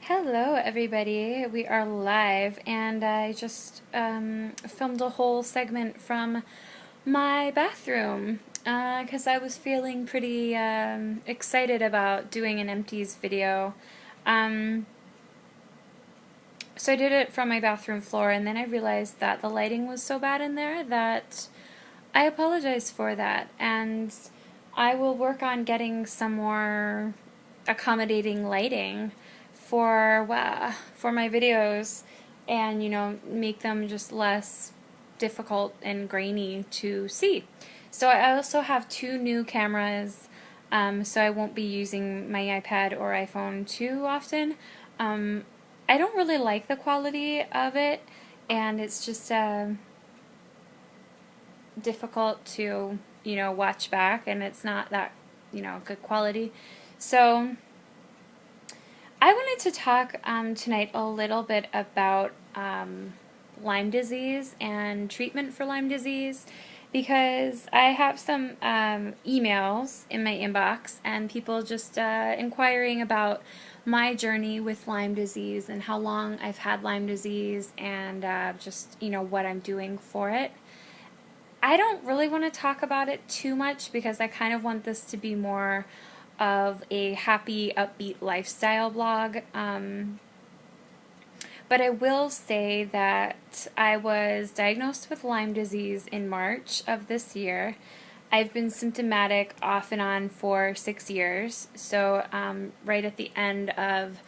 Hello, everybody. We are live, and I just filmed a whole segment from my bathroom because I was feeling pretty excited about doing an empties video. Um, so I did it from my bathroom floor, and then I realized that the lighting was so bad in there that I apologize for that, and I will work on getting some more accommodating lighting for my videos, and make them just less difficult and grainy to see. So I also have two new cameras, so I won't be using my iPad or iPhone too often. Um, I don't really like the quality of it, and it's just difficult to watch back, and it's not that good quality. So I wanted to talk tonight a little bit about Lyme disease and treatment for Lyme disease, because I have some emails in my inbox and people just inquiring about my journey with Lyme disease and how long I've had Lyme disease, and just what I'm doing for it. I don't really want to talk about it too much because I kind of want this to be more of a happy, upbeat lifestyle blog. But I will say that I was diagnosed with Lyme disease in March of this year. I've been symptomatic off and on for 6 years. So, right at the end of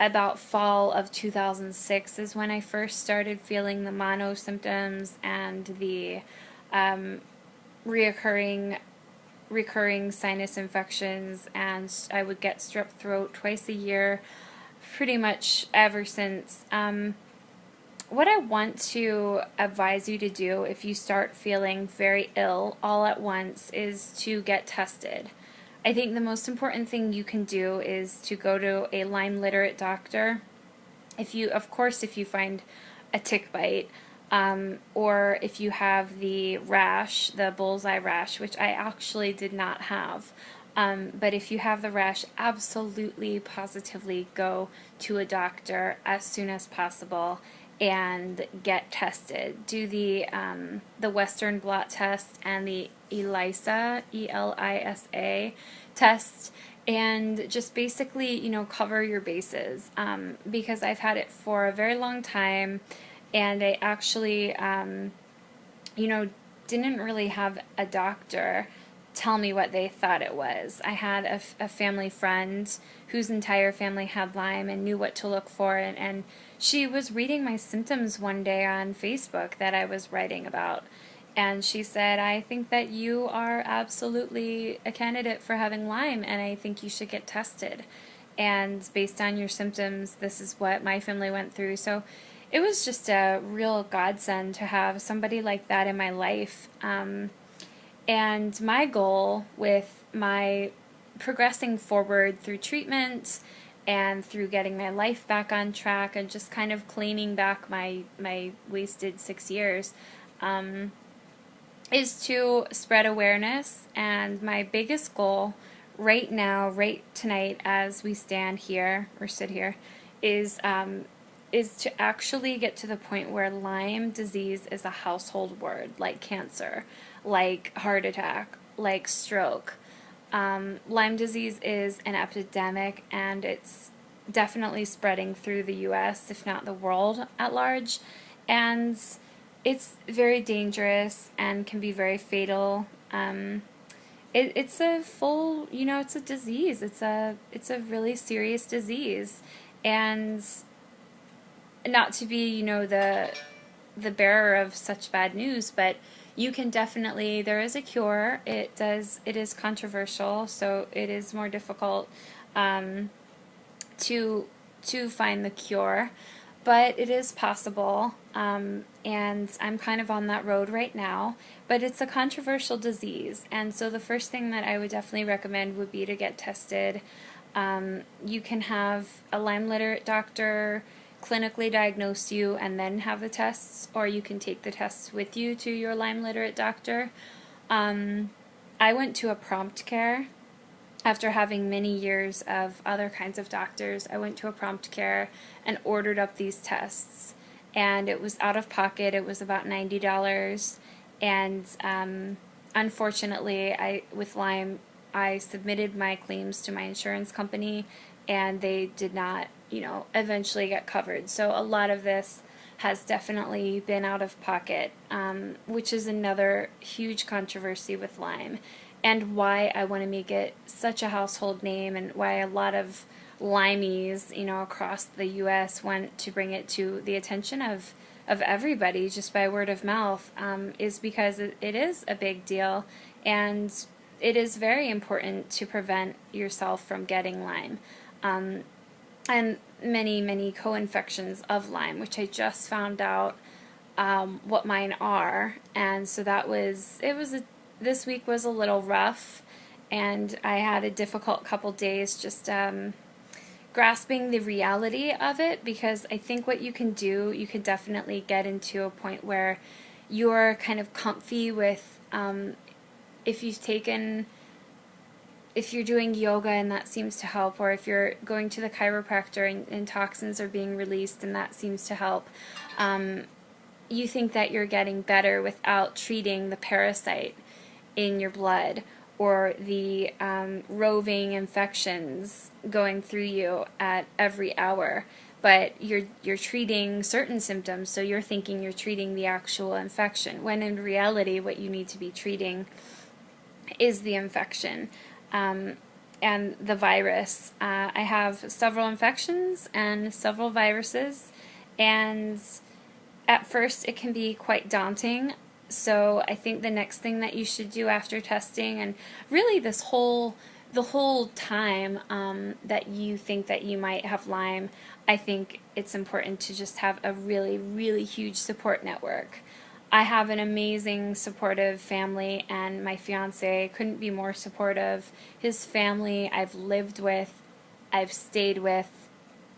about fall of 2006 is when I first started feeling the mono symptoms and the um, reoccurring recurring sinus infections, and I would get strep throat twice a year pretty much ever since. What I want to advise you to do if you start feeling very ill all at once is to get tested. I think the most important thing you can do is to go to a Lyme literate doctor. Of course, if you find a tick bite, or if you have the rash, the bullseye rash, which I actually did not have. But if you have the rash, absolutely, positively go to a doctor as soon as possible and get tested. Do the Western blot test and the ELISA, ELISA test, and just basically, cover your bases, because I've had it for a very long time, and I actually, didn't really have a doctor tell me what they thought it was. I had a family friend whose entire family had Lyme and knew what to look for, and she was reading my symptoms one day on Facebook that I was writing about. And she said, I think that you are absolutely a candidate for having Lyme, and I think you should get tested. And based on your symptoms, this is what my family went through. So it was just a real godsend to have somebody like that in my life. And my goal with my progressing forward through treatment and through getting my life back on track and just kind of claiming back my wasted 6 years, is to spread awareness. And my biggest goal right now, right tonight, as we stand here or sit here, is to actually get to the point where Lyme disease is a household word, like cancer, like heart attack, like stroke. Lyme disease is an epidemic, and it's definitely spreading through the U.S., if not the world at large. And it's very dangerous and can be very fatal. It's a full, it's a disease. It's a really serious disease, and not to be, the bearer of such bad news, but you can definitely, there is a cure. It is controversial, so it is more difficult to find the cure, but it is possible, and I'm kind of on that road right now. But it's a controversial disease, and so the first thing that I would definitely recommend would be to get tested. You can have a Lyme literate doctor clinically diagnose you and then have the tests, or you can take the tests with you to your Lyme literate doctor. I went to a prompt care, after having many years of other kinds of doctors, I went to a prompt care and ordered up these tests. And it was out of pocket. It was about $90. And unfortunately, with Lyme, I submitted my claims to my insurance company, and they did not, eventually get covered. So a lot of this has definitely been out of pocket, which is another huge controversy with Lyme, and why I want to make it such a household name, and why a lot of Lymies, across the U.S. want to bring it to the attention of everybody just by word of mouth, is because it is a big deal, and it is very important to prevent yourself from getting Lyme. And many, many co-infections of Lyme, which I just found out what mine are, and so this week was a little rough, and I had a difficult couple days just grasping the reality of it, because I think what you can do, you can definitely get into a point where you're kind of comfy with, if you're doing yoga and that seems to help, or if you're going to the chiropractor and toxins are being released and that seems to help, you think that you're getting better without treating the parasite in your blood, or the roving infections going through you at every hour. But you're treating certain symptoms, so you're thinking you're treating the actual infection, when in reality what you need to be treating is the infection and the virus. I have several infections and several viruses, and at first it can be quite daunting. So I think the next thing that you should do after testing, and really the whole time that you think that you might have Lyme, I think it's important to just have a really, really huge support network. I have an amazing supportive family, and my fiance couldn't be more supportive. His family I've lived with, I've stayed with,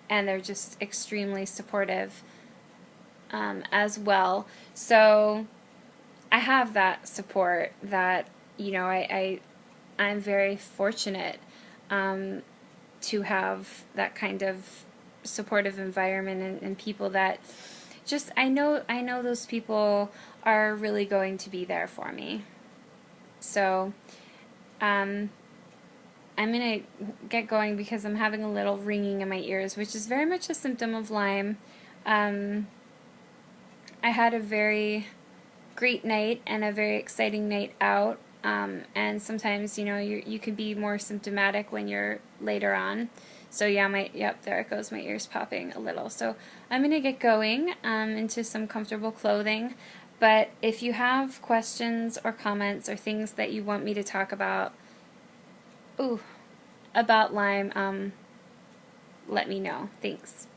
and they're just extremely supportive as well. So I have that support that, I'm very fortunate to have that kind of supportive environment, and people that just, I know those people are really going to be there for me. So I'm going to get going because I'm having a little ringing in my ears, which is very much a symptom of Lyme. I had a very great night and a very exciting night out, and sometimes you can be more symptomatic when you're later on. So yeah, there it goes, my ears popping a little. So I'm gonna get going into some comfortable clothing, but if you have questions or comments or things that you want me to talk about about Lyme, let me know. Thanks.